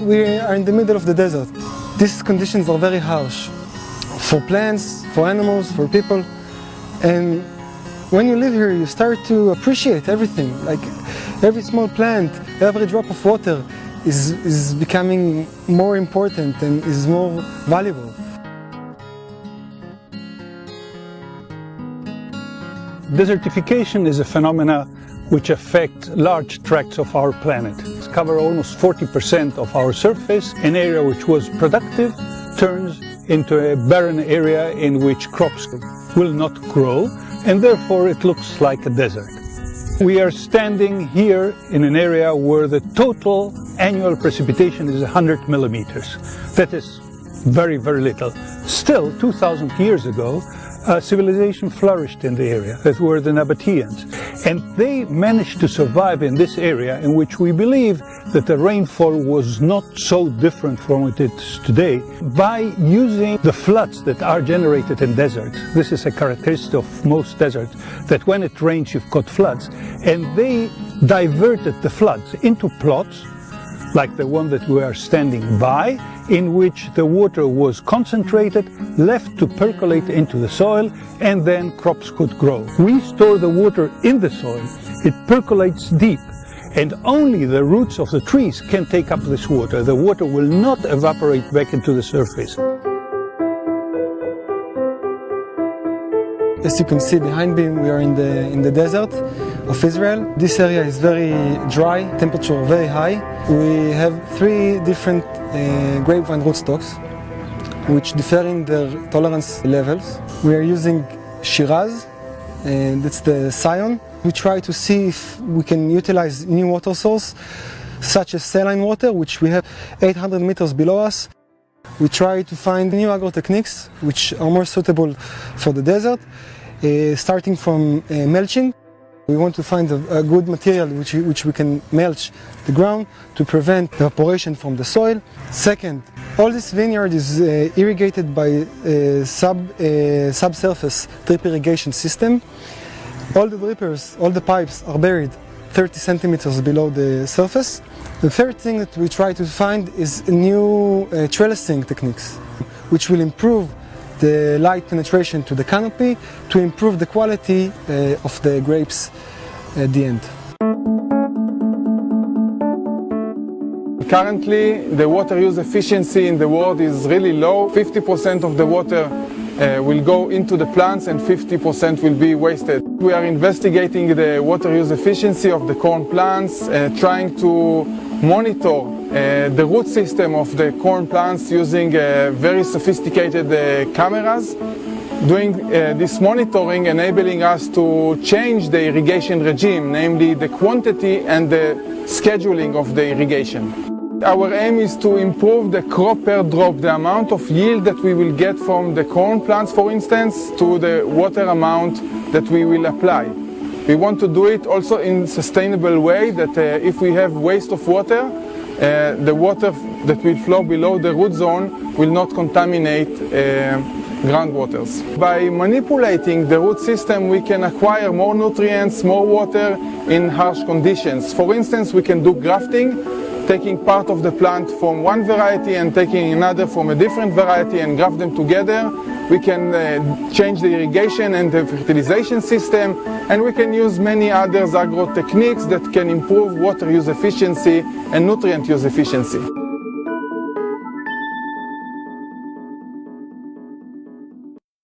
we are in the middle of the desert. These conditions are very harsh for plants, for animals, for people. And when you live here, you start to appreciate everything. Like every small plant, every drop of water is becoming more important and is more valuable. Desertification is a phenomenon which affects large tracts of our planet. It covers almost 40% of our surface. An area which was productive turns into a barren area in which crops will not grow, and therefore it looks like a desert. We are standing here in an area where the total annual precipitation is 100 millimeters. That is very, very little. Still, 2,000 years ago, civilization flourished in the area, that were the Nabateans. And they managed to survive in this area in which we believe that the rainfall was not so different from what it is today by using the floods that are generated in deserts. This is a characteristic of most deserts, that when it rains you've got floods. And they diverted the floods into plots, like the one that we are standing by, in which the water was concentrated, left to percolate into the soil, and then crops could grow. We store the water in the soil, it percolates deep, and only the roots of the trees can take up this water. The water will not evaporate back into the surface. As you can see behind me, we are in the desert of Israel. This area is very dry, temperature very high. We have 3 different grapevine rootstocks, which differ in their tolerance levels. We are using Shiraz, and that's the Sion. We try to see if we can utilize new water source, such as saline water, which we have 800 meters below us. We try to find new agro techniques which are more suitable for the desert, starting from mulching. We want to find a good material which we can mulch the ground to prevent evaporation from the soil. Second, all this vineyard is irrigated by a subsurface drip irrigation system. All the drippers, all the pipes are buried 30 centimeters below the surface. The third thing that we try to find is new trellising techniques, which will improve the light penetration to the canopy to improve the quality of the grapes at the end. Currently, the water use efficiency in the world is really low. 50% of the water will go into the plants and 50% will be wasted. We are investigating the water use efficiency of the corn plants, trying to monitor the root system of the corn plants using very sophisticated cameras. Doing this monitoring enabling us to change the irrigation regime, namely the quantity and the scheduling of the irrigation. Our aim is to improve the crop per drop, the amount of yield that we will get from the corn plants, for instance, to the water amount that we will apply. We want to do it also in a sustainable way, that if we have waste of water, the water that will flow below the root zone will not contaminate groundwaters. By manipulating the root system, we can acquire more nutrients, more water in harsh conditions. For instance, we can do grafting, taking part of the plant from one variety and taking another from a different variety and graft them together. We can change the irrigation and the fertilization system, and we can use many other agro techniques that can improve water use efficiency and nutrient use efficiency.